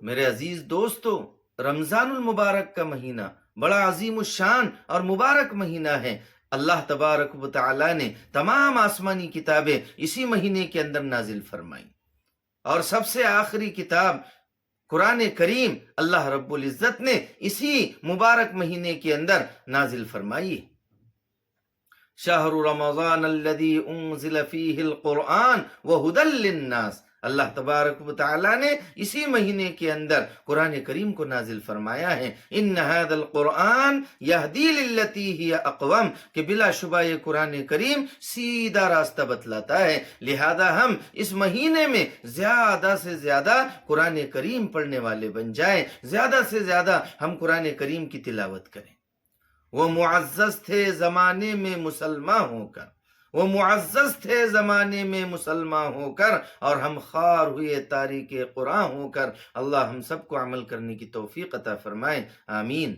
میرے عزیز دوستو، رمضان المبارک کا مہینہ بڑا عظیم الشان اور مبارک مہینہ ہے۔ اللہ تبارک و تعالی نے تمام آسمانی کتابیں اسی مہینے کے اندر نازل فرمائیں، اور سب سے آخری کتاب قرآن کریم اللہ رب العزت نے اسی مبارک مہینے کے اندر نازل فرمائی۔ شہر رمضان الذی انزل فیہ القرآن وہدی للناس، اللہ تبارک و تعالی نے اسی مہینے کے اندر قرآن کریم کو نازل فرمایا ہے۔ ان ھذا القرآن یہدی للتی ہی اقوم، کہ بلا شبہ یہ قرآن کریم سیدھا راستہ بتلاتا ہے، لہذا ہم اس مہینے میں زیادہ سے زیادہ قرآن کریم پڑھنے والے بن جائیں، زیادہ سے زیادہ ہم قرآن کریم کی تلاوت کریں۔ وہ معزز تھے زمانے میں مسلمان ہو کر، وہ معزز تھے زمانے میں مسلمان ہو کر، اور ہم خوار ہوئے تاریک قرآن ہو کر۔ اللہ ہم سب کو عمل کرنے کی توفیق عطا فرمائے، آمین۔